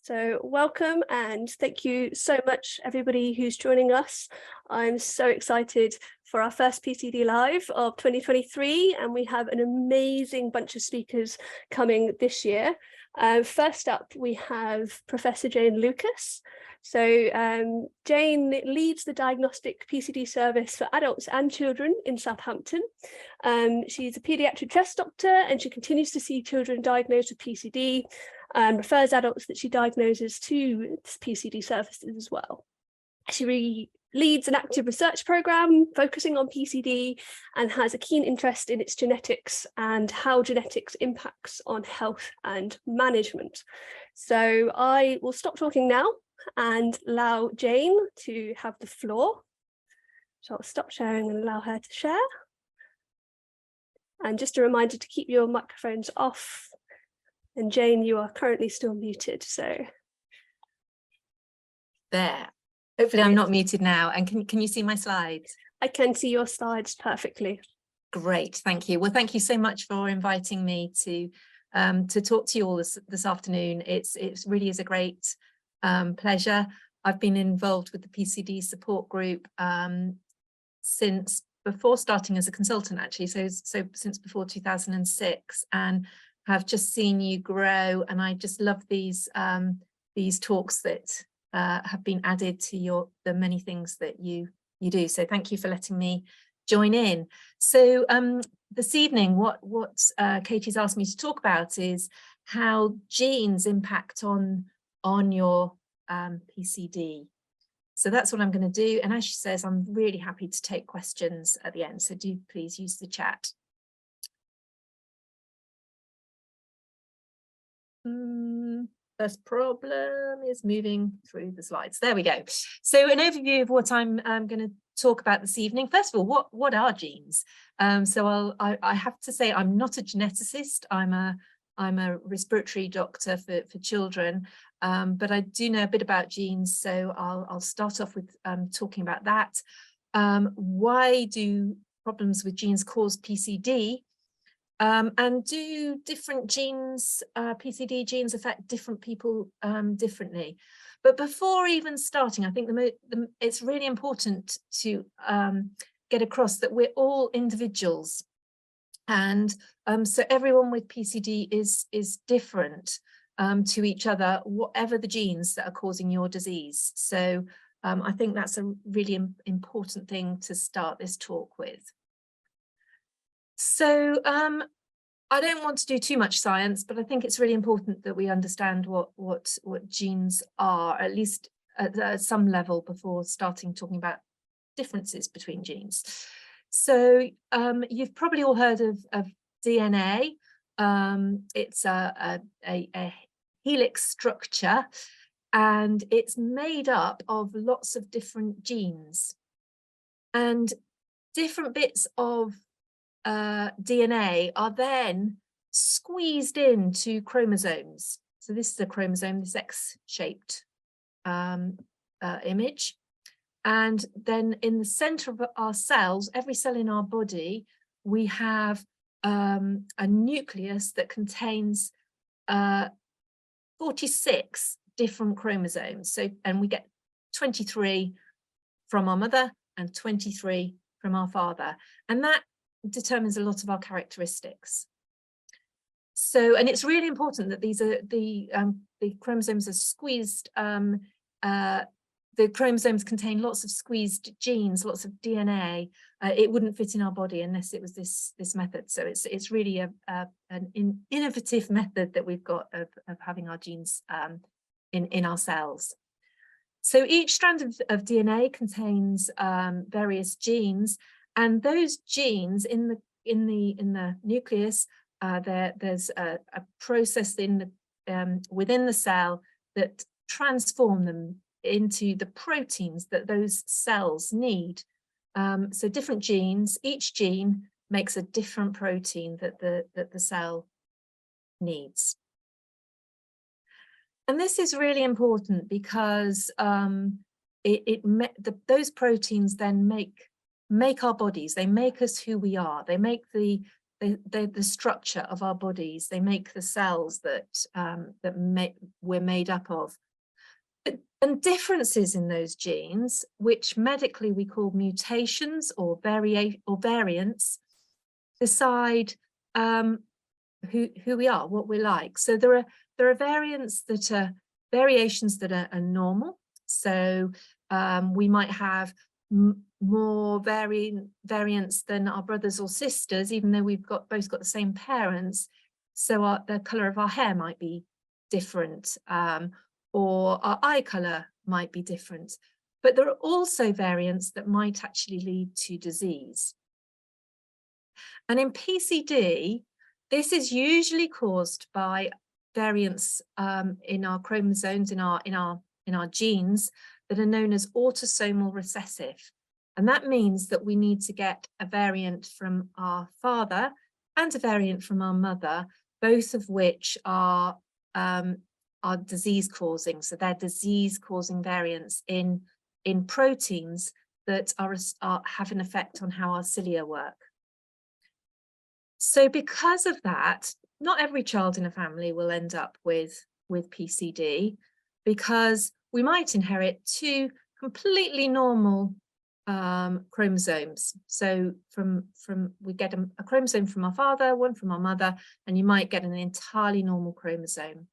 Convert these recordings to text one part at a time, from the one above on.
So welcome and thank you so much everybody who's joining us. I'm so excited for our first PCD Live of 2023, and we have an amazing bunch of speakers coming this year. First up, we have Professor Jane Lucas. So Jane leads the diagnostic PCD service for adults and children in Southampton. She's a paediatric chest doctor and she continues to see children diagnosed with PCD and refers adults that she diagnoses to PCD services as well. She leads an active research programme focusing on PCD and has a keen interest in its genetics and how genetics impacts on health and management. So I will stop talking now and allow Jane to have the floor. So I'll stop sharing and allow her to share. And just a reminder to keep your microphones off. And Jane, you are currently still muted, so. There. Hopefully I'm not muted now. And can you see my slides? I can see your slides perfectly. Great, thank you. Well, thank you so much for inviting me to talk to you all this afternoon. It really is a great pleasure. I've been involved with the PCD support group since before starting as a consultant, actually, so since before 2006, and have just seen you grow, and I just love these talks that have been added to the many things that you do. So thank you for letting me join in. So this evening, what Katie's asked me to talk about is how genes impact on your PCD. So that's what I'm going to do. And as she says, I'm really happy to take questions at the end. So do please use the chat. First problem is moving through the slides. There we go. So an overview of what I'm going to talk about this evening. First of all, what are genes? So I have to say I'm not a geneticist. I'm a respiratory doctor for children, but I do know a bit about genes. So I'll start off with talking about that. Why do problems with genes cause PCD? And do different genes, PCD genes, affect different people differently? But before even starting, I think it's really important to get across that we're all individuals, and so everyone with PCD is different to each other, whatever the genes that are causing your disease. So I think that's a really important thing to start this talk with. So I don't want to do too much science, but I think it's really important that we understand what genes are, at least at some level, before starting talking about differences between genes. So you've probably all heard of DNA. It's a helix structure, and it's made up of lots of different genes, and different bits of DNA are then squeezed into chromosomes. So this is a chromosome, this X-shaped image. And then in the center of our cells, every cell in our body, we have a nucleus that contains 46 different chromosomes. So, and we get 23 from our mother and 23 from our father. And that determines a lot of our characteristics. So, and it's really important that these are the chromosomes are squeezed. The chromosomes contain lots of squeezed genes, lots of DNA. It wouldn't fit in our body unless it was this method. So it's really an innovative method that we've got of having our genes in our cells. So each strand of DNA contains various genes. And those genes in the nucleus, there's a process within the cell that transform them into the proteins that those cells need. So different genes, each gene makes a different protein that the cell needs. And this is really important because those proteins then make our bodies, they make us who we are, they make the they're the structure of our bodies. They make the cells that we're made up of. And differences in those genes, which medically we call mutations or variants, decide who we are, what we're like. So there are variants that are variations that are normal. So we might have more variants than our brothers or sisters, even though we've both got the same parents. So the colour of our hair might be different, or our eye colour might be different. But there are also variants that might actually lead to disease. And in PCD, this is usually caused by variants in our chromosomes, in our genes, that are known as autosomal recessive. And that means that we need to get a variant from our father and a variant from our mother, both of which are disease causing. So they're disease causing variants in proteins that have an effect on how our cilia work. So because of that, not every child in a family will end up with PCD, because we might inherit two completely normal chromosomes. So we get a chromosome from our father, one from our mother, and you might get an entirely normal chromosome.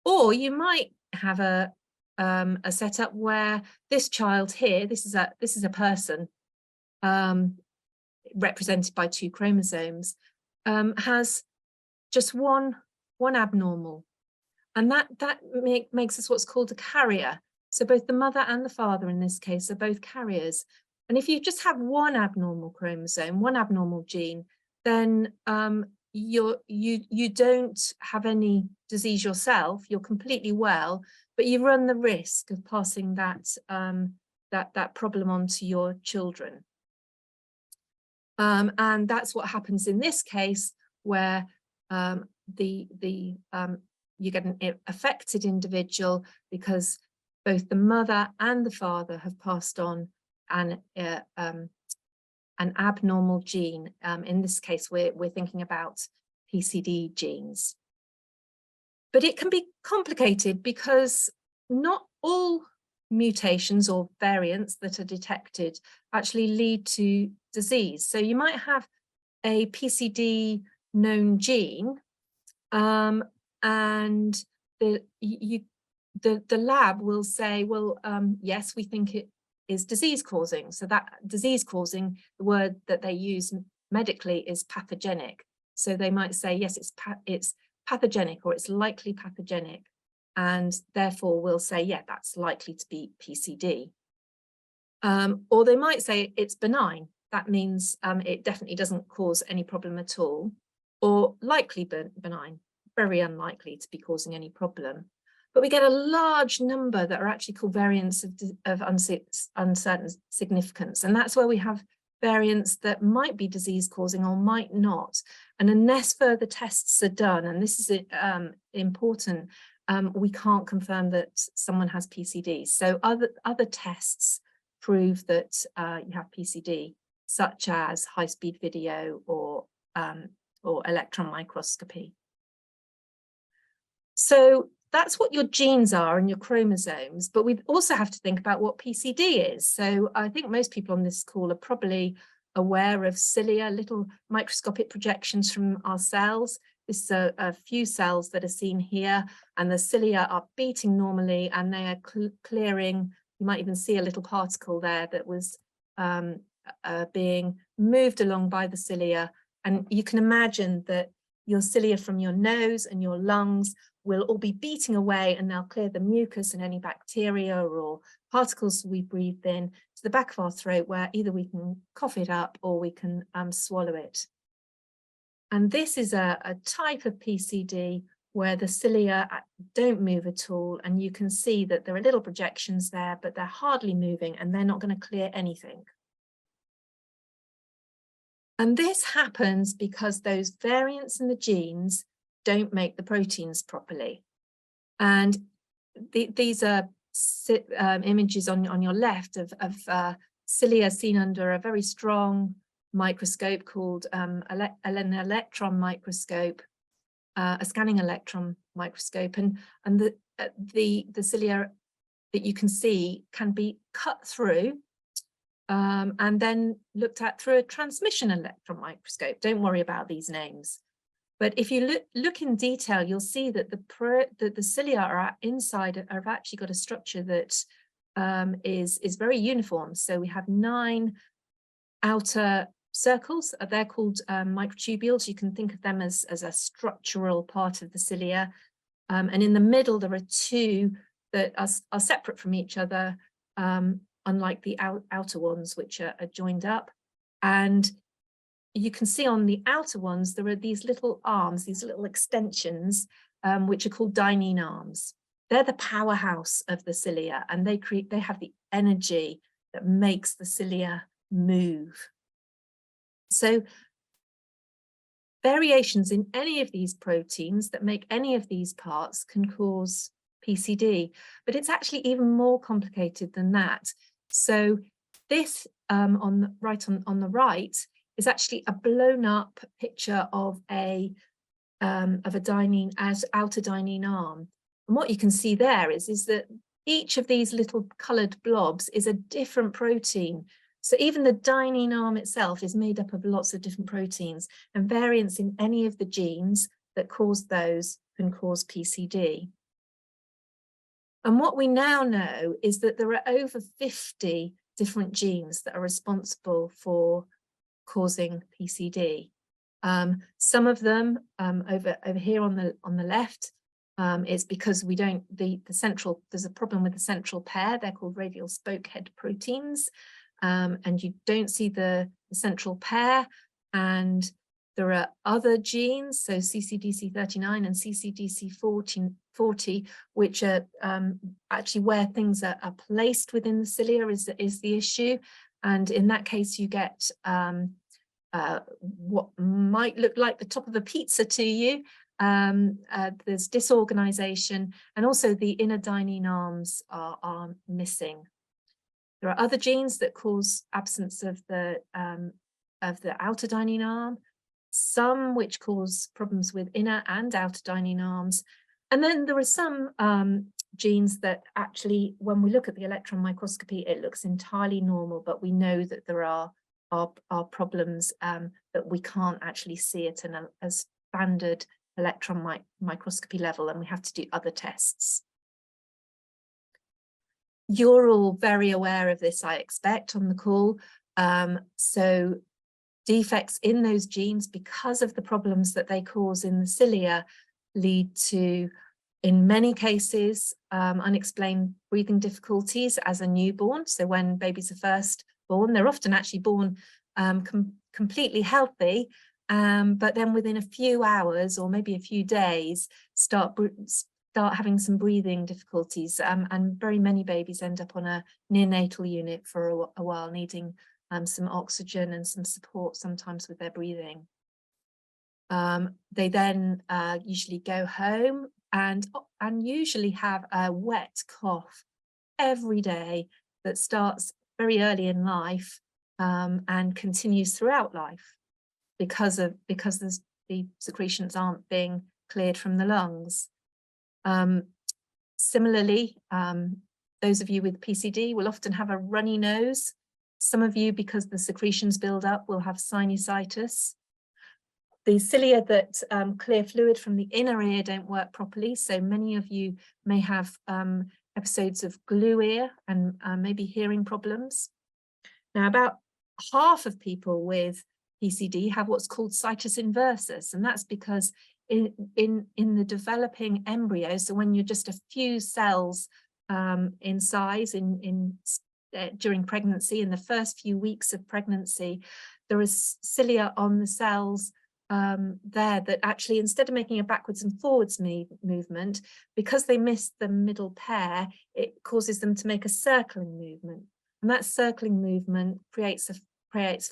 Or you might have a setup where this child here, this is a person represented by two chromosomes, has just one abnormal, and that makes us what's called a carrier. So both the mother and the father in this case are both carriers. And if you just have one abnormal chromosome, one abnormal gene, then you don't have any disease yourself. You're completely well, but you run the risk of passing that problem on to your children. And that's what happens in this case, where you get an affected individual because both the mother and the father have passed on an abnormal gene. In this case, we're thinking about PCD genes. But it can be complicated because not all mutations or variants that are detected actually lead to disease. So you might have a PCD known gene, and the lab will say, well, yes, we think it is disease causing. So that disease causing, the word that they use medically is pathogenic. So they might say, yes, it's pathogenic, or it's likely pathogenic. And therefore we'll say, yeah, that's likely to be PCD. Or they might say it's benign. That means it definitely doesn't cause any problem at all. Or likely benign, very unlikely to be causing any problem. But we get a large number that are actually called variants of uncertain significance. And that's where we have variants that might be disease causing or might not. And unless further tests are done, and this is important, we can't confirm that someone has PCD. So other tests prove that you have PCD, such as high-speed video or electron microscopy. So that's what your genes are and your chromosomes, but we also have to think about what PCD is. So I think most people on this call are probably aware of cilia, little microscopic projections from our cells. This is a few cells that are seen here, and the cilia are beating normally, and they are clearing. You might even see a little particle there that was being moved along by the cilia. And you can imagine that your cilia from your nose and your lungs will all be beating away, and they'll clear the mucus and any bacteria or particles we breathed in to the back of our throat, where either we can cough it up or we can swallow it. And this is a type of PCD where the cilia don't move at all, and you can see that there are little projections there, but they're hardly moving, and they're not going to clear anything. And this happens because those variants in the genes don't make the proteins properly. And these are images on your left of cilia seen under a very strong microscope called an electron microscope, a scanning electron microscope, and the cilia that you can see can be cut through and then looked at through a transmission electron microscope. Don't worry about these names. But if you look in detail, you'll see that the cilia are inside have actually got a structure that is very uniform. So we have 9 outer circles. They're called microtubules. You can think of them as a structural part of the cilia. And in the middle, there are 2 that are separate from each other, unlike the outer ones, which are joined up. And you can see on the outer ones, there are these little arms, these little extensions, which are called dynein arms. They're the powerhouse of the cilia, and they have the energy that makes the cilia move. So variations in any of these proteins that make any of these parts can cause PCD, but it's actually even more complicated than that. So this on the right is actually a blown up picture of a dynein, outer dynein arm. And what you can see there is that each of these little coloured blobs is a different protein. So even the dynein arm itself is made up of lots of different proteins, and variants in any of the genes that cause those can cause PCD. And what we now know is that there are over 50 different genes that are responsible for causing PCD. Some of them over here on the left is because we don't there's a problem with the central pair. They're called radial spoke head proteins, and you don't see the central pair. And there are other genes, so CCDC39 and CCDC40, which are actually where things are placed within the cilia is the issue. And in that case, you get what might look like the top of a pizza to you. There's disorganization, and also the inner dynein arms are missing. There are other genes that cause absence of the outer dynein arm, some which cause problems with inner and outer dynein arms. And then there are some genes that actually, when we look at the electron microscopy, it looks entirely normal, but we know that there are problems that we can't actually see at a standard electron microscopy level, and we have to do other tests. You're all very aware of this, I expect, on the call. So defects in those genes, because of the problems that they cause in the cilia, lead to, in many cases, unexplained breathing difficulties as a newborn. So when babies are first born, they're often actually born completely healthy, but then within a few hours or maybe a few days start having some breathing difficulties, and very many babies end up on a neonatal unit for a while, needing some oxygen and some support sometimes with their breathing. They then usually go home and usually have a wet cough every day that starts very early in life and continues throughout life because the secretions aren't being cleared from the lungs. Similarly, those of you with PCD will often have a runny nose. Some of you, because the secretions build up, will have sinusitis. The cilia that clear fluid from the inner ear don't work properly, so many of you may have episodes of glue ear and maybe hearing problems. Now, about half of people with PCD have what's called situs inversus, and that's because in the developing embryo, so when you're just a few cells in size during pregnancy, in the first few weeks of pregnancy, there is cilia on the cells there that actually, instead of making a backwards and forwards movement, because they miss the middle pair, it causes them to make a circling movement. And that circling movement creates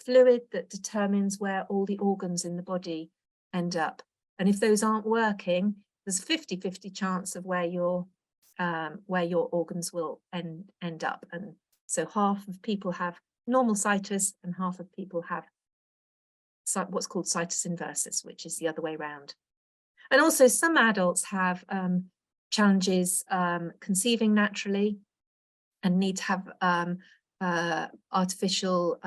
fluid that determines where all the organs in the body end up. And if those aren't working, there's a 50-50 chance of where your organs will end up. And so half of people have normal situs and half of people have what's called situs inversus, which is the other way around. And also some adults have challenges conceiving naturally and need to have artificial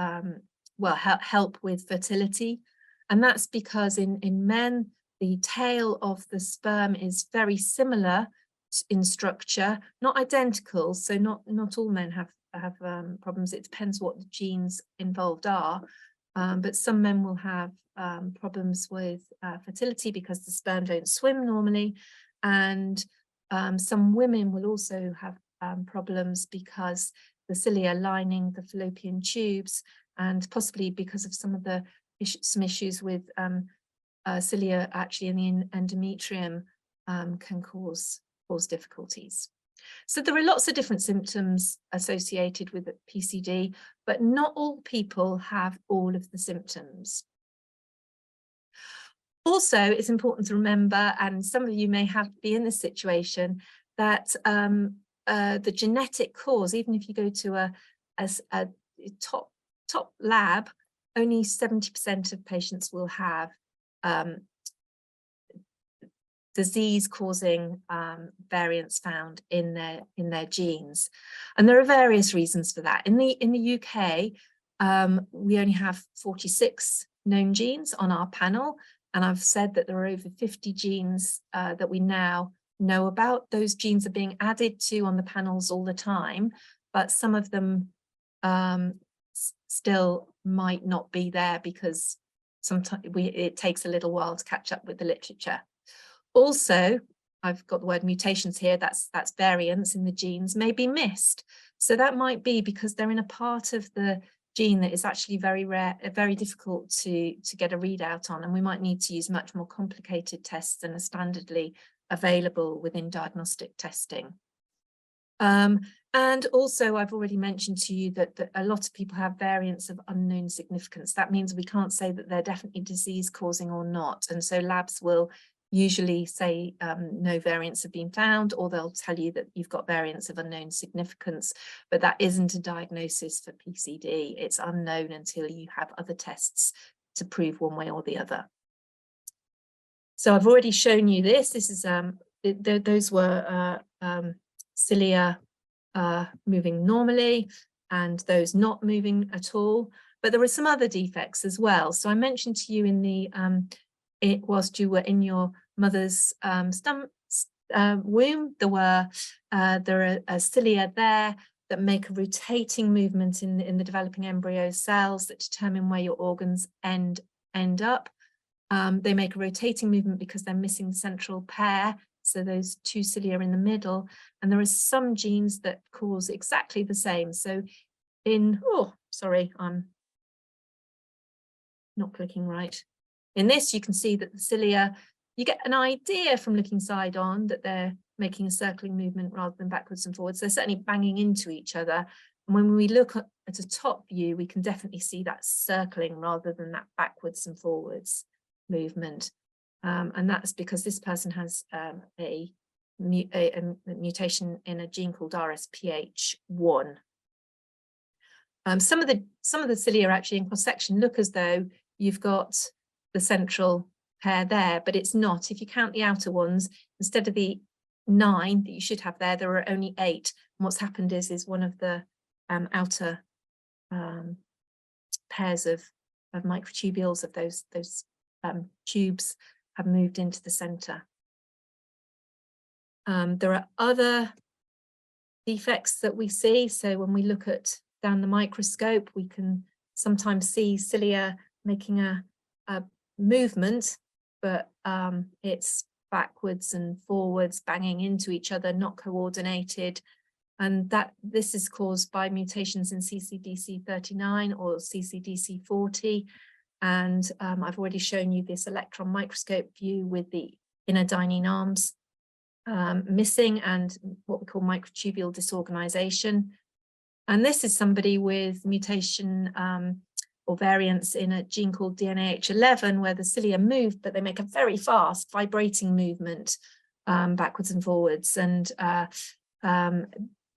help with fertility. And that's because in men, the tail of the sperm is very similar in structure, not identical. So not all men have problems. It depends what the genes involved are. But some men will have problems with fertility because the sperm don't swim normally. And some women will also have problems because the cilia lining the fallopian tubes, and possibly because of some issues with cilia actually in the endometrium can cause difficulties. So there are lots of different symptoms associated with PCD, but not all people have all of the symptoms. Also, it's important to remember, and some of you may be in this situation, that the genetic cause, even if you go to a top lab, only 70% of patients will have disease-causing variants found in their genes, and there are various reasons for that. In the UK, we only have 46 known genes on our panel, and I've said that there are over 50 genes that we now know about. Those genes are being added to on the panels all the time, but some of them still might not be there because sometimes it takes a little while to catch up with the literature. Also, I've got the word mutations here, that's variants in the genes, may be missed. So that might be because they're in a part of the gene that is actually very rare, very difficult to get a readout on, and we might need to use much more complicated tests than are standardly available within diagnostic testing. And also, I've already mentioned to you that a lot of people have variants of unknown significance. That means we can't say that they're definitely disease causing or not. And so labs will usually say no variants have been found, or they'll tell you that you've got variants of unknown significance, but that isn't a diagnosis for PCD. It's unknown until you have other tests to prove one way or the other. So I've already shown you this. This is those were cilia moving normally and those not moving at all, but there were some other defects as well. So I mentioned to you in the whilst you were in your mother's womb, there are cilia there that make a rotating movement in the developing embryo cells that determine where your organs end up. They make a rotating movement because they're missing the central pair, so those two cilia are in the middle, and there are some genes that cause exactly the same. So sorry, I'm not clicking right. In this, you can see that the cilia, you get an idea from looking side on that they're making a circling movement rather than backwards and forwards. They're certainly banging into each other. And when we look at a top view, we can definitely see that circling rather than that backwards and forwards movement. And that's because this person has a mutation in a gene called RSPH1. Some of the cilia actually in cross-section look as though you've got the central pair there, but it's not. If you count the outer ones, instead of the 9 that you should have there, there are only 8. And what's happened is one of the outer pairs of microtubules of those tubes have moved into the center. There are other defects that we see. So when we look at down the microscope, we can sometimes see cilia making a movement, but it's backwards and forwards, banging into each other, not coordinated. And this is caused by mutations in CCDC39 or CCDC40. And I've already shown you this electron microscope view with the inner dynein arms missing and what we call microtubule disorganization. And this is somebody with mutation or variants in a gene called DNAH11, where the cilia move, but they make a very fast vibrating movement backwards and forwards. And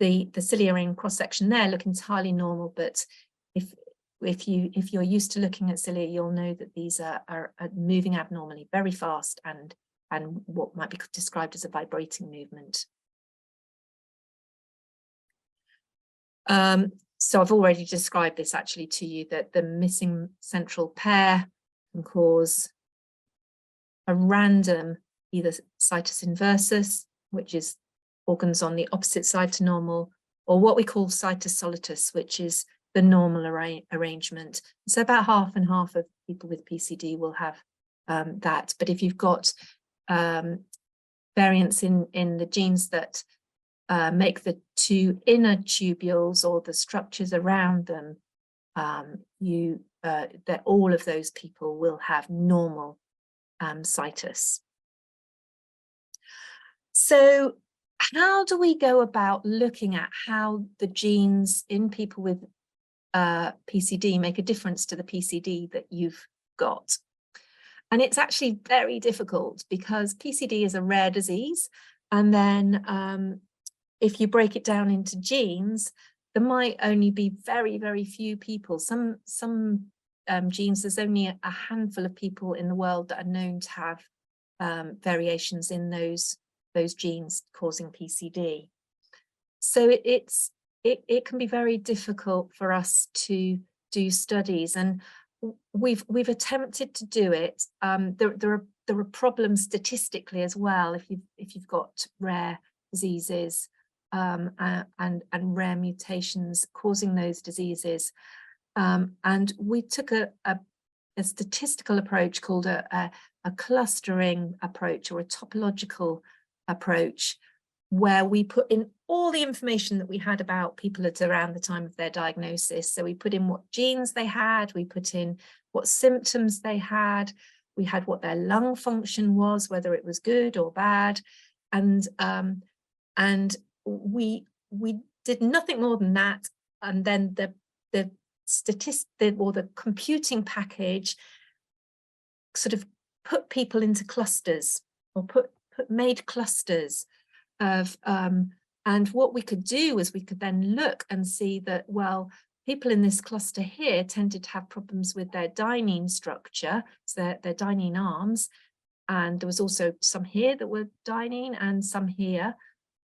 the cilia in cross-section there look entirely normal, but if you're used to looking at cilia, you'll know that these are moving abnormally very fast and what might be described as a vibrating movement. So I've already described this actually to you, that the missing central pair can cause a random either situs inversus, which is organs on the opposite side to normal, or what we call cytosolatus, which is the normal arrangement. So about half and half of people with PCD will have that. But if you've got variants in the genes that make the two inner tubules or the structures around them, that all of those people will have normal situs. So how do we go about looking at how the genes in people with PCD make a difference to the PCD that you've got? And it's actually very difficult because PCD is a rare disease, and then if you break it down into genes, there might only be very, very few people. Some genes, there's only a handful of people in the world that are known to have variations in those genes causing PCD. So it can be very difficult for us to do studies, and we've attempted to do it. There are problems statistically as well if you've got rare diseases and rare mutations causing those diseases. And we took a statistical approach called a clustering approach, or a topological approach, where we put in all the information that we had about people at around the time of their diagnosis. So we put in what genes they had, we put in what symptoms they had, we had what their lung function was, whether it was good or bad, and we did nothing more than that. And then the statistic or the computing package sort of put people into clusters, or made clusters of and what we could do was we could then look and see that, well, people in this cluster here tended to have problems with their dynein structure, so their dynein arms, and there was also some here that were dynein and some here.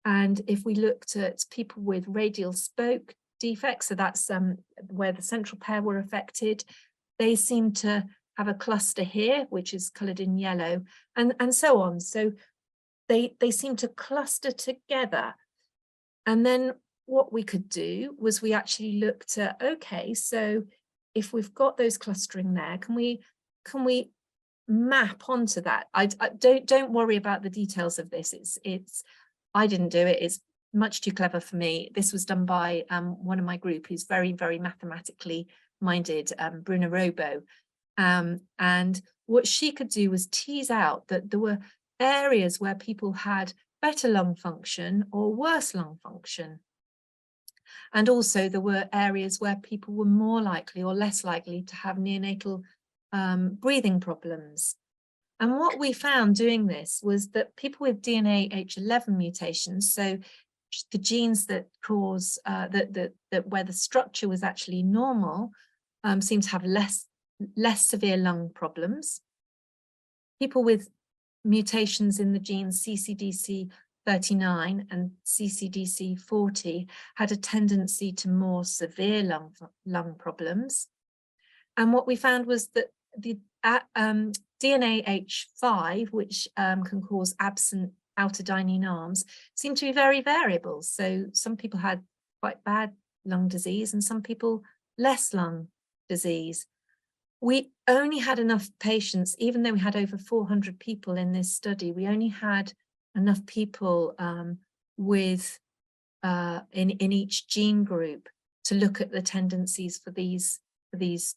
And if we looked at people with radial spoke defects, so that's where the central pair were affected, they seem to have a cluster here, which is coloured in yellow, and so on. So they seem to cluster together. And then what we could do was we actually looked at, okay, so if we've got those clustering there, can we map onto that? I don't worry about the details of this. It's I didn't do it. It's much too clever for me. This was done by one of my group who's very, very mathematically minded, Bruna Robo. And what she could do was tease out that there were areas where people had better lung function or worse lung function. And also there were areas where people were more likely or less likely to have neonatal breathing problems. And what we found doing this was that people with DNA H11 mutations, so the genes that cause that where the structure was actually normal, seem to have less severe lung problems. People with mutations in the genes CCDC39 and CCDC40 had a tendency to more severe lung problems. And what we found was that the DNA H5, which can cause absent outer dynein arms, seemed to be very variable. So some people had quite bad lung disease and some people less lung disease. We only had enough patients, even though we had over 400 people in this study, we only had enough people with in each gene group to look at the tendencies for these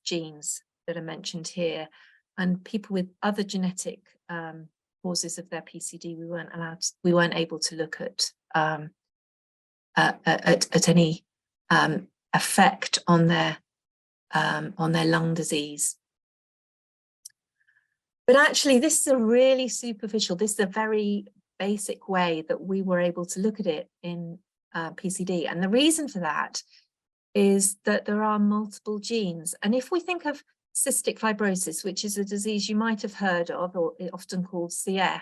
genes that are mentioned here. And people with other genetic causes of their PCD, we weren't able to look at any effect on their lung disease. But actually, this is a really superficial, this is a very basic way that we were able to look at it in PCD. And the reason for that is that there are multiple genes. And if we think of cystic fibrosis, which is a disease you might have heard of, or often called CF,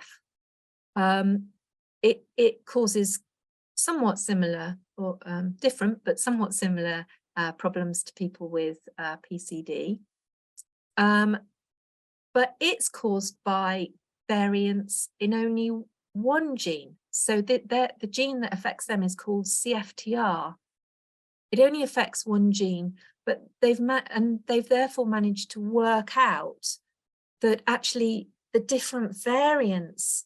it causes somewhat similar, or different, but somewhat similar problems to people with PCD. But it's caused by variants in only one gene. So the gene that affects them is called CFTR. It only affects one gene, but they've therefore managed to work out that actually the different variants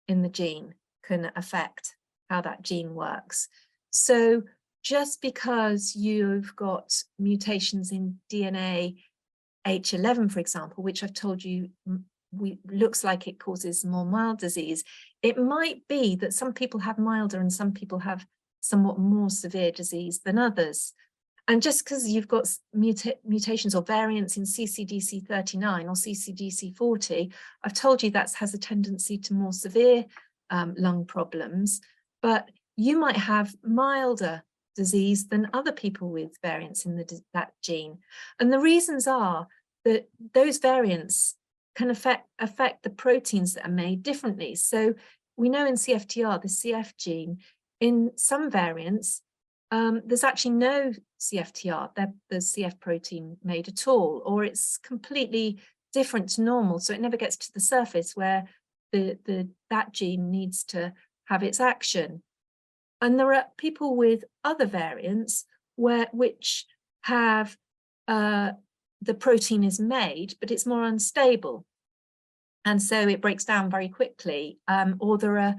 in the gene can affect how that gene works. So just because you've got mutations in DNA H11, for example, which I've told you looks like it causes more mild disease, it might be that some people have milder and some people have somewhat more severe disease than others. And just because you've got mutations or variants in CCDC39 or CCDC40, I've told you that has a tendency to more severe lung problems, but you might have milder disease than other people with variants in that gene. And the reasons are that those variants can affect the proteins that are made differently. So we know in CFTR, the CF gene, in some variants, there's actually no CFTR, the CF protein made at all, or it's completely different to normal. So it never gets to the surface where that gene needs to have its action. And there are people with other variants which have the protein is made, but it's more unstable. And so it breaks down very quickly, or there are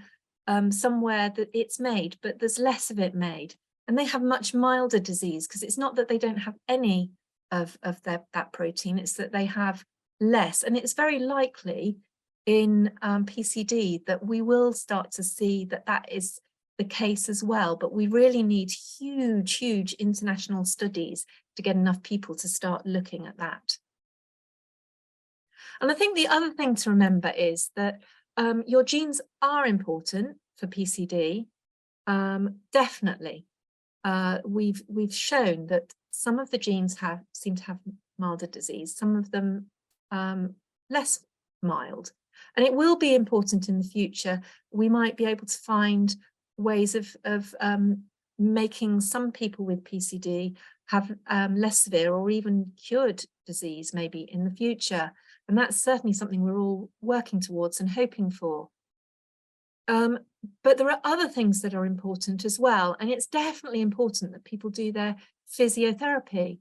somewhere that it's made, but there's less of it made. And they have much milder disease because it's not that they don't have any of that protein, it's that they have less. And it's very likely in PCD that we will start to see that is the case as well, but we really need huge international studies to get enough people to start looking at that. And I think the other thing to remember is that your genes are important for PCD, definitely. We've shown that some of the genes seem to have milder disease, some of them less mild, and it will be important in the future. We might be able to find ways of making some people with PCD have less severe or even cured disease maybe in the future. And that's certainly something we're all working towards and hoping for. But there are other things that are important as well. And it's definitely important that people do their physiotherapy,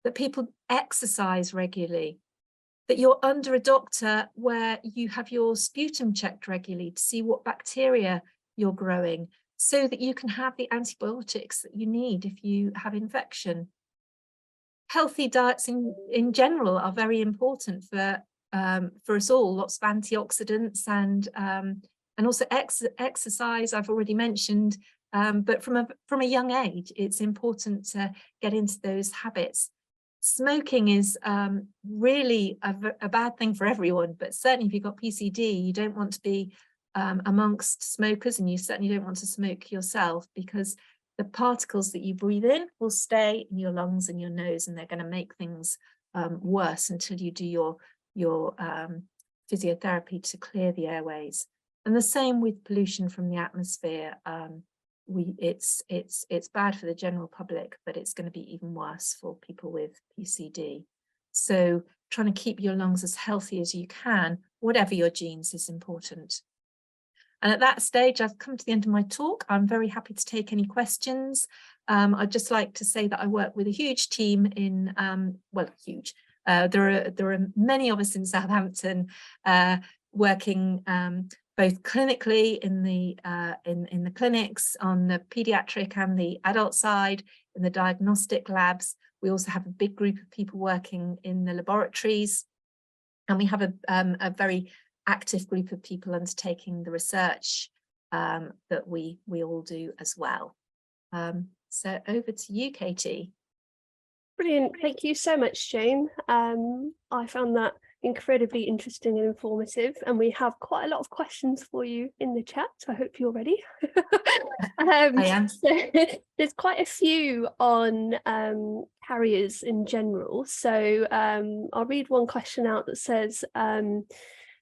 that people exercise regularly, that you're under a doctor where you have your sputum checked regularly to see what bacteria you're growing, so that you can have the antibiotics that you need if you have infection. Healthy diets in general are very important for us all. Lots of antioxidants and also exercise I've already mentioned, but from a young age it's important to get into those habits. Smoking is really a bad thing for everyone, but certainly if you've got PCD, you don't want to be amongst smokers, and you certainly don't want to smoke yourself, because the particles that you breathe in will stay in your lungs and your nose, and they're going to make things worse until you do your physiotherapy to clear the airways. And the same with pollution from the atmosphere. It's bad for the general public, but it's going to be even worse for people with PCD. So trying to keep your lungs as healthy as you can, whatever your genes, is important. And at that stage, I've come to the end of my talk. I'm very happy to take any questions. I'd just like to say that I work with a huge team in, well, huge. There are many of us in Southampton working both clinically in the clinics on the paediatric and the adult side, in the diagnostic labs. We also have a big group of people working in the laboratories, and we have a very active group of people undertaking the research that we all do as well. So over to you, Katie. Brilliant. Thank you so much, Jane. I found that incredibly interesting and informative, and we have quite a lot of questions for you in the chat, so I hope you're ready. I am. So there's quite a few on carriers in general, so I'll read one question out that says,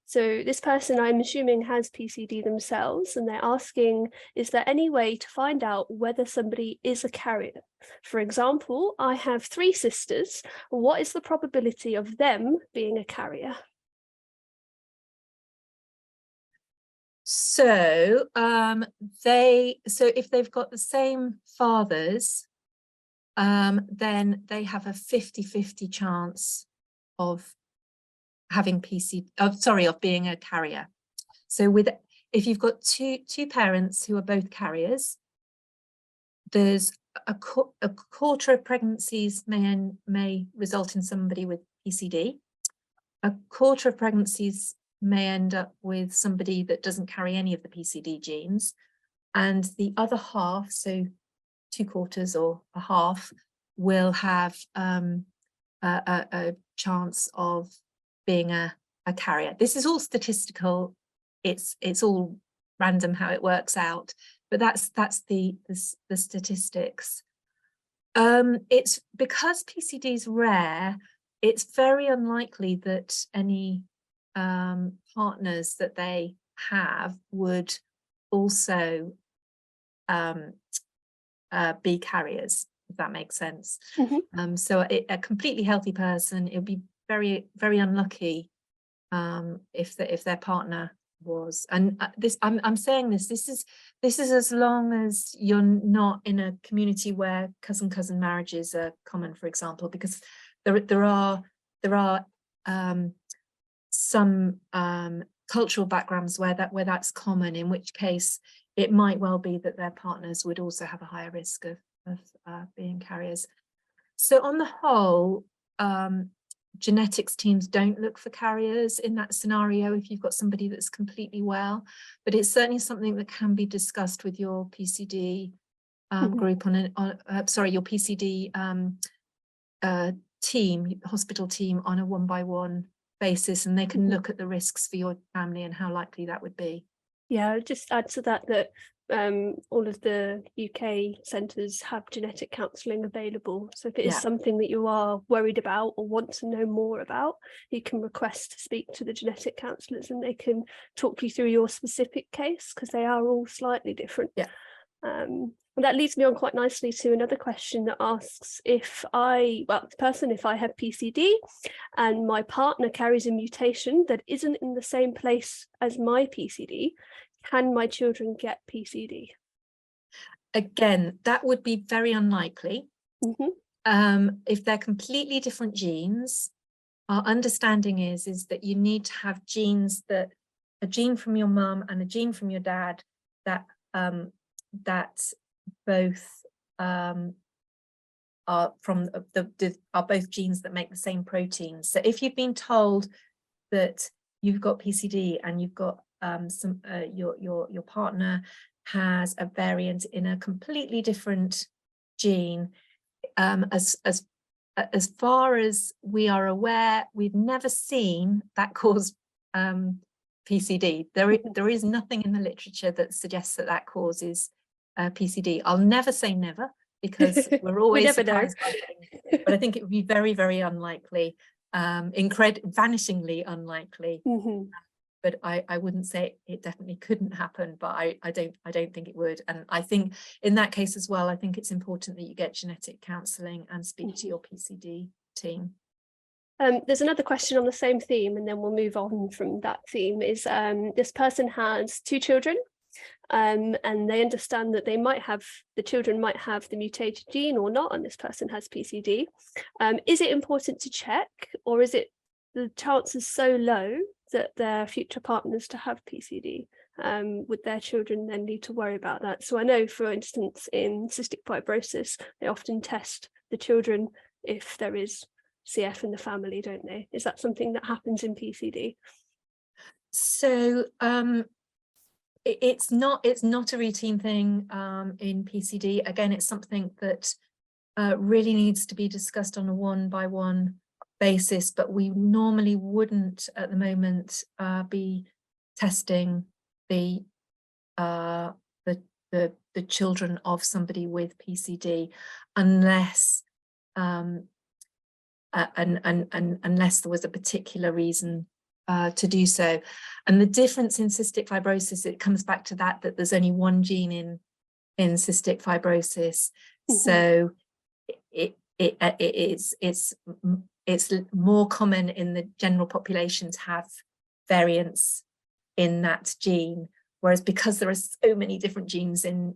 so this person, I'm assuming, has PCD themselves, and they're asking, is there any way to find out whether somebody is a carrier? For example, I have 3 sisters. What is the probability of them being a carrier? So if they've got the same fathers, then they have a 50-50 chance of having of being a carrier. So if you've got two parents who are both carriers, there's a quarter of pregnancies may result in somebody with PCD. A quarter of pregnancies may end up with somebody that doesn't carry any of the PCD genes, and the other half, so 2/4 or a half, will have a chance of being a carrier. This is all statistical. It's all random how it works out, but that's the statistics. It's because PCD is rare, it's very unlikely that any partners that they have would also be carriers, if that makes sense. Mm-hmm. So a completely healthy person, it would be very, very unlucky if their partner was. And I'm saying this is as long as you're not in a community where cousin marriages are common, for example, because there are some cultural backgrounds where that's common, in which case it might well be that their partners would also have a higher risk of being carriers. So on the whole, genetics teams don't look for carriers in that scenario if you've got somebody that's completely well, but it's certainly something that can be discussed with your PCD group your PCD team, hospital team, on a 1-by-1 basis, and they can look at the risks for your family and how likely that would be. Yeah, I'll just add to that all of the UK centres have genetic counselling available. So if it is something that you are worried about or want to know more about, you can request to speak to the genetic counsellors, and they can talk you through your specific case, because they are all slightly different. Yeah. And that leads me on quite nicely to another question that asks, if I have PCD and my partner carries a mutation that isn't in the same place as my PCD, can my children get PCD? Again, that would be very unlikely. Mm-hmm. If they're completely different genes, our understanding is that you need to have genes, that a gene from your mum and a gene from your dad that both are both genes that make the same protein. So if you've been told that you've got PCD and you've got your partner has a variant in a completely different gene, as far as we are aware, we've never seen that cause PCD. There is nothing in the literature that suggests that causes PCD. I'll never say never, because we're always surprised by things, but I think it would be very, very unlikely, vanishingly unlikely. Mm-hmm. But I wouldn't say it definitely couldn't happen, but I don't think it would. And I think in that case as well, I think it's important that you get genetic counselling and speak to your PCD team. There's another question on the same theme, and then we'll move on from that theme. Is this person has 2 children, and they understand that the children might have the mutated gene or not, and this person has PCD. Is it important to check, or is it the chances so low that their future partners to have PCD? Would their children then need to worry about that? So I know, for instance, in cystic fibrosis, they often test the children if there is CF in the family, don't they? Is that something that happens in PCD? So it's not a routine thing in PCD. Again, it's something that really needs to be discussed on a 1-by-1 basis, but we normally wouldn't at the moment be testing the children of somebody with PCD unless unless there was a particular reason to do so. And the difference in cystic fibrosis, it comes back to that there's only one gene in cystic fibrosis. So it's more common in the general population to have variants in that gene, whereas because there are so many different genes in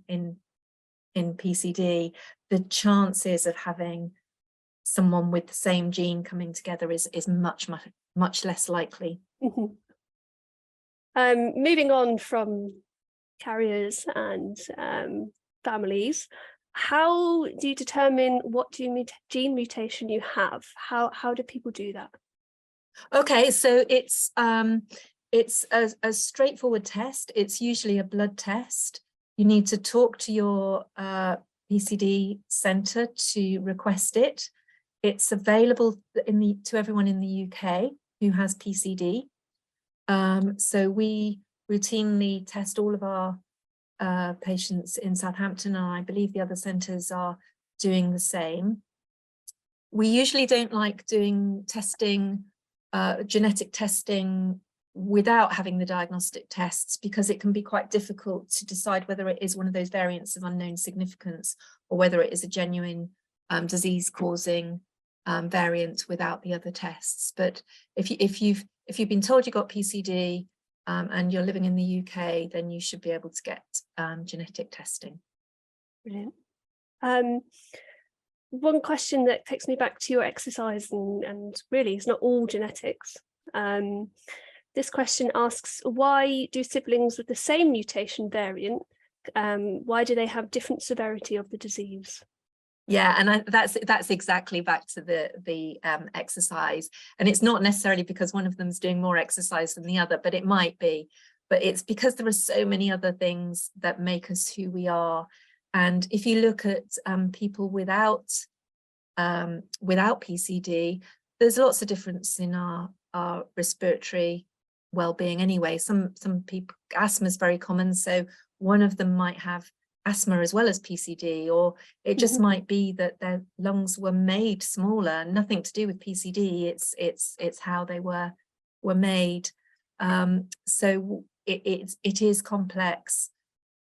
PCD, the chances of having someone with the same gene coming together is much less likely. Moving on from carriers and families, how do you determine what gene mutation you have? How do people do that? Okay, so it's a straightforward test. It's usually a blood test. You need to talk to your PCD centre to request it. It's available to everyone in the UK who has PCD. So we routinely test all of our patients in Southampton, and I believe the other centres are doing the same. We usually don't like doing testing, genetic testing, without having the diagnostic tests, because it can be quite difficult to decide whether it is one of those variants of unknown significance or whether it is a genuine disease-causing variant without the other tests. But if you've been told you got PCD and you're living in the UK, then you should be able to get genetic testing. Brilliant. One question that takes me back to your exercise, and really it's not all genetics. This question asks, why do siblings with the same mutation variant, why do they have different severity of the disease? Yeah, and that's exactly back to the exercise. And it's not necessarily because one of them's doing more exercise than the other, but it might be. But it's because there are so many other things that make us who we are. And if you look at people without PCD, there's lots of difference in our respiratory well-being anyway. Some people, asthma is very common, so one of them might have asthma as well as PCD, or it just might be that their lungs were made smaller, nothing to do with PCD. It's how they were made. So it is complex.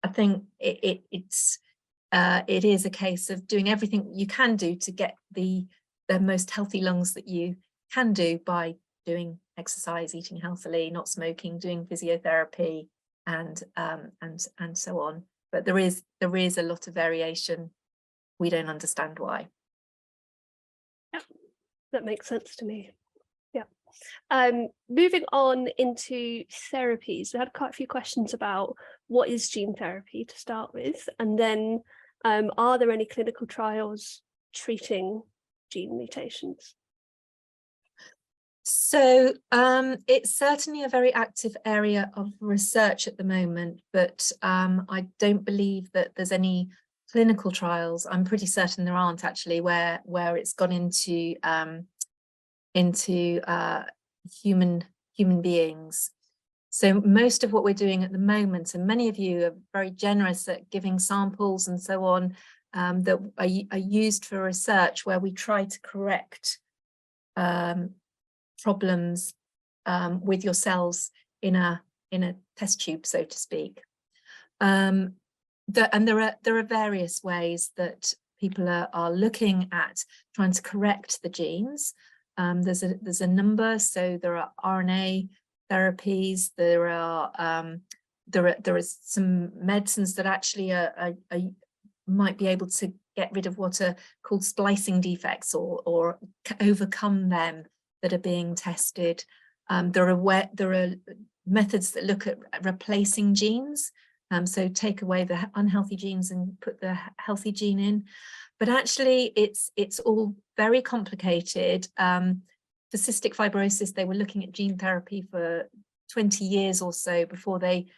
I think it is a case of doing everything you can do to get the most healthy lungs that you can do by doing exercise, eating healthily, not smoking, doing physiotherapy, and so on. But there is a lot of variation. We don't understand why. Yeah, that makes sense to me. Yeah. Moving on into therapies, we had quite a few questions about what is gene therapy to start with, and then are there any clinical trials treating gene mutations? So it's certainly a very active area of research at the moment, but I don't believe that there's any clinical trials. I'm pretty certain there aren't actually, where it's gone into human beings. So most of what we're doing at the moment, and many of you are very generous at giving samples and so on, that are used for research, where we try to correct problems with your cells in a test tube, so to speak. And there are various ways that people are looking at trying to correct the genes. There's a number. So there are RNA therapies. There are some medicines that actually might be able to get rid of what are called splicing defects, or overcome them, that are being tested. There are methods that look at replacing genes, so take away the unhealthy genes and put the healthy gene in. But actually, it's all very complicated. For cystic fibrosis, they were looking at gene therapy for 20 years or so before they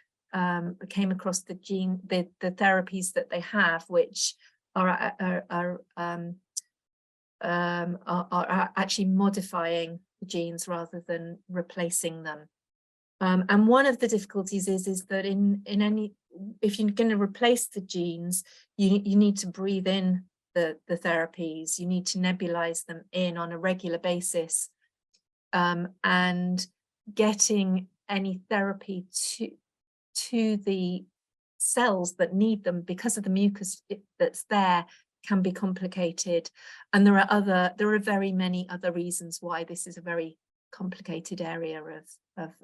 came across the therapies that they have, which are are actually modifying the genes rather than replacing them. And one of the difficulties is that if you're going to replace the genes, you need to breathe in the therapies, you need to nebulize them in on a regular basis, and getting any therapy to the cells that need them because of the mucus that's there can be complicated. And there are very many other reasons why this is a very complicated area of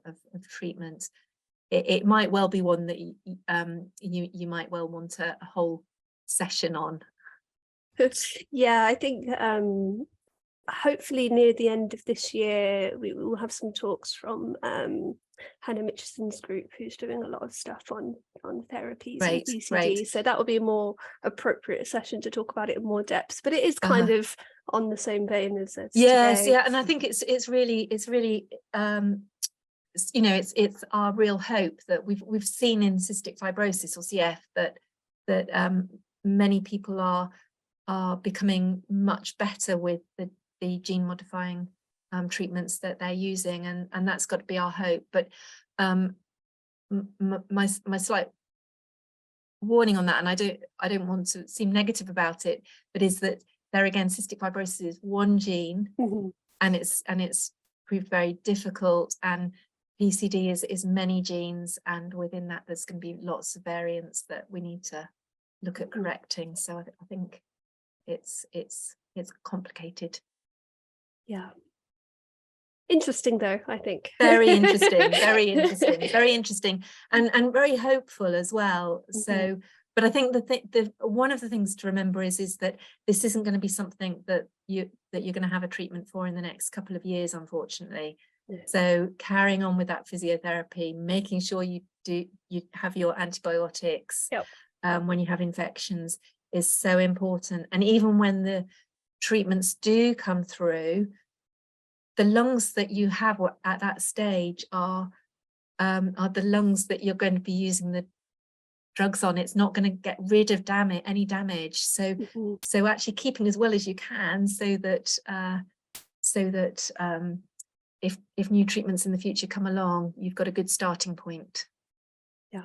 treatment. It might well be one that you might well want a whole session on. Yeah, I think hopefully near the end of this year we will have some talks from Hannah Mitchison's group, who's doing a lot of stuff on therapies and PCD. So that will be a more appropriate session to talk about it in more depth. But it is kind of on the same vein as yes, today. yeah, and I think it's really you know, it's our real hope that we've seen in cystic fibrosis or CF that many people are becoming much better with the gene modifying treatments that they're using, and that's got to be our hope. But my slight warning on that, and I don't want to seem negative about it, but is that there again, cystic fibrosis is one gene, and it's proved very difficult, and PCD is many genes, and within that there's going to be lots of variants that we need to look at correcting. So I think it's complicated. Yeah. Interesting though, I think. Very interesting, very interesting, very interesting, and very hopeful as well. So, but I think the one of the things to remember is that this isn't going to be something that you're going to have a treatment for in the next couple of years, unfortunately. So carrying on with that physiotherapy, making sure you have your antibiotics when you have infections is so important. And even when the treatments do come through, the lungs that you have at that stage are the lungs that you're going to be using the drugs on. It's not going to get rid of any damage. So so actually keeping as well as you can, so that if new treatments in the future come along, you've got a good starting point. Yeah.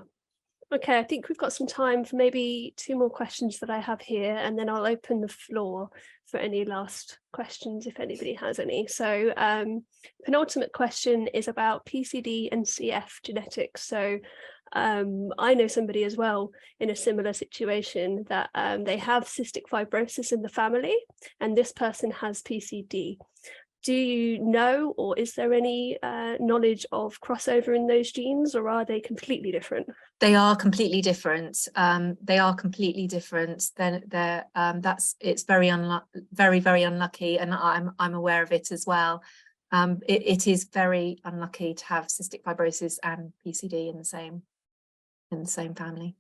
Okay, I think we've got some time for maybe 2 more questions that I have here, and then I'll open the floor for any last questions if anybody has any. So penultimate question is about PCD and CF genetics. So I know somebody as well in a similar situation that they have cystic fibrosis in the family, and this person has PCD. Do you know, or is there any knowledge of crossover in those genes, or are they completely different? They are completely different. They are completely different. It's very unlucky, and I'm aware of it as well. It is very unlucky to have cystic fibrosis and PCD in the same family.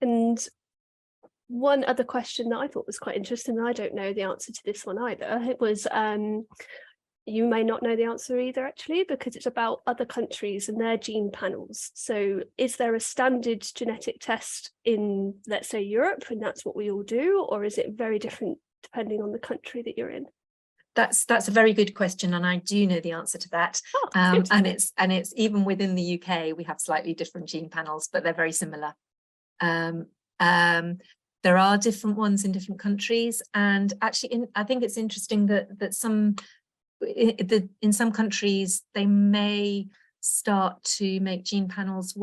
And one other question that I thought was quite interesting, and I don't know the answer to this one either, it was you may not know the answer either, actually, because it's about other countries and their gene panels. So is there a standard genetic test in, let's say, Europe, and that's what we all do, or is it very different depending on the country that you're in? That's a very good question, and I do know the answer to that. And it's even within the UK we have slightly different gene panels, but they're very similar. There are different ones in different countries, and actually I think it's interesting that in some countries they may start to make gene panels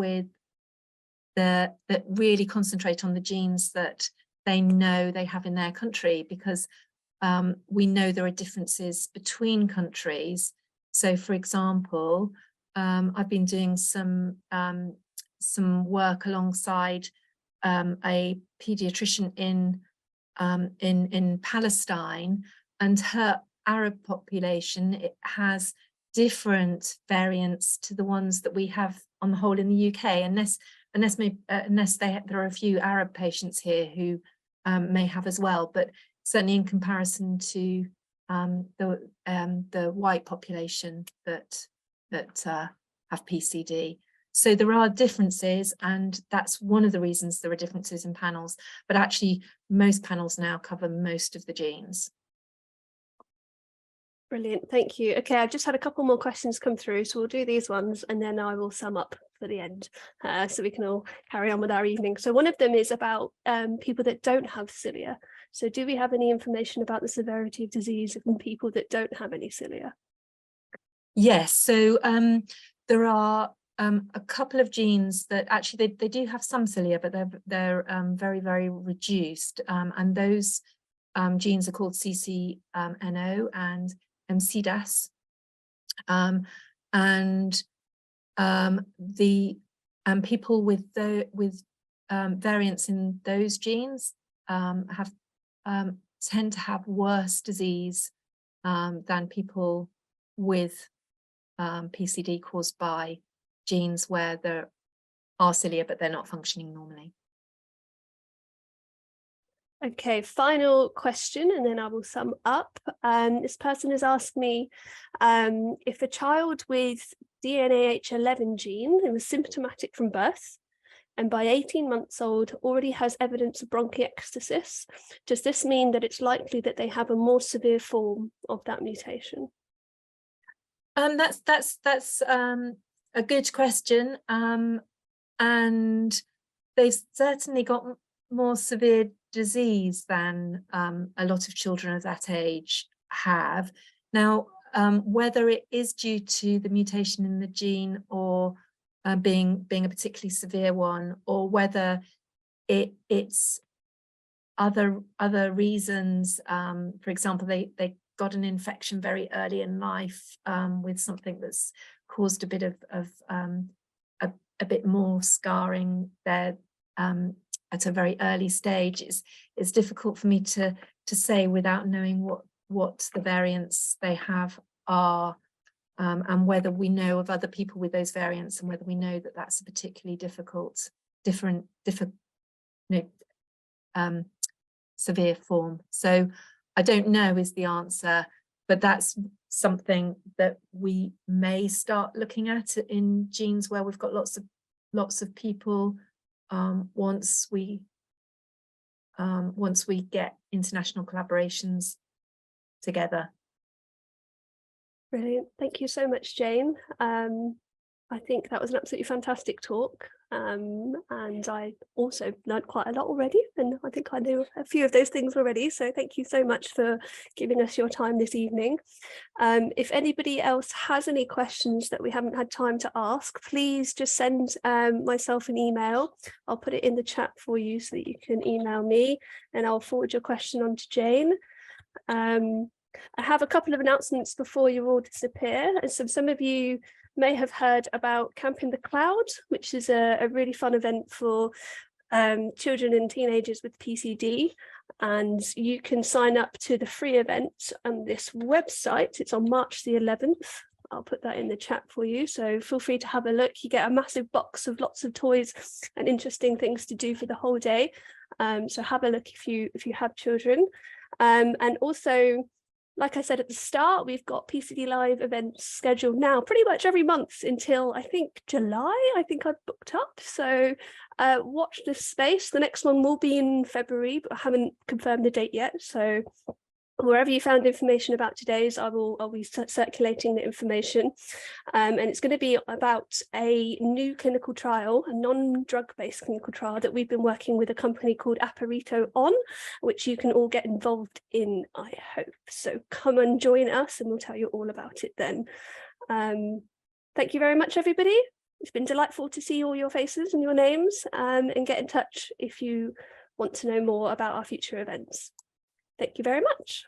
that really concentrate on the genes that they know they have in their country, because we know there are differences between countries. So for example, I've been doing some work alongside a paediatrician in Palestine, and her Arab population, it has different variants to the ones that we have on the whole in the UK, unless there are a few Arab patients here who may have as well, but certainly in comparison to the white population that have PCD. So there are differences, and that's one of the reasons there are differences in panels, but actually most panels now cover most of the genes. Brilliant, thank you. Okay, I've just had a couple more questions come through, so we'll do these ones and then I will sum up for the end, so we can all carry on with our evening. So one of them is about people that don't have cilia. So do we have any information about the severity of disease in people that don't have any cilia? Yes, so there are a couple of genes that actually they do have some cilia, but they're very, very reduced, and those genes are called CCNO and CDAS, and people with variants in those genes tend to have worse disease than people with PCD caused by genes where there are cilia but they're not functioning normally. Okay, final question, and then I will sum up. This person has asked me if a child with DNAH11 gene who was symptomatic from birth and by 18 months old already has evidence of bronchiectasis, does this mean that it's likely that they have a more severe form of that mutation? That's a good question, and they've certainly got more severe disease than a lot of children of that age have. Now, whether it is due to the mutation in the gene or being a particularly severe one, or whether it's other reasons, for example, they got an infection very early in life with something that's caused a bit of a bit more scarring there at a very early stage. It's difficult for me to say without knowing what the variants they have are, and whether we know of other people with those variants, and whether we know that that's a particularly different severe form. So I don't know is the answer, but that's something that we may start looking at in genes where we've got lots of people once we get international collaborations together. Brilliant, thank you so much, Jane. I think that was an absolutely fantastic talk, and I also learned quite a lot already, and I think I knew a few of those things already, so thank you so much for giving us your time this evening. If anybody else has any questions that we haven't had time to ask, please just send myself an email. I'll put it in the chat for you so that you can email me, and I'll forward your question on to Jane. I have a couple of announcements before you all disappear. And so some of you may have heard about Camp in the Cloud, which is a really fun event for children and teenagers with PCD. And you can sign up to the free event on this website. It's on March the 11th. I'll put that in the chat for you. So feel free to have a look. You get a massive box of lots of toys and interesting things to do for the whole day. So have a look if you have children. And also, like I said at the start, we've got PCD Live events scheduled now pretty much every month until I think July. I think I've booked up. So watch this space. The next one will be in February, but I haven't confirmed the date yet. So wherever you found information about today's, I'll be circulating the information. And it's going to be about a new clinical trial, a non-drug-based clinical trial that we've been working with a company called Apparito on, which you can all get involved in, I hope. So come and join us and we'll tell you all about it then. Thank you very much, everybody. It's been delightful to see all your faces and your names, and get in touch if you want to know more about our future events. Thank you very much.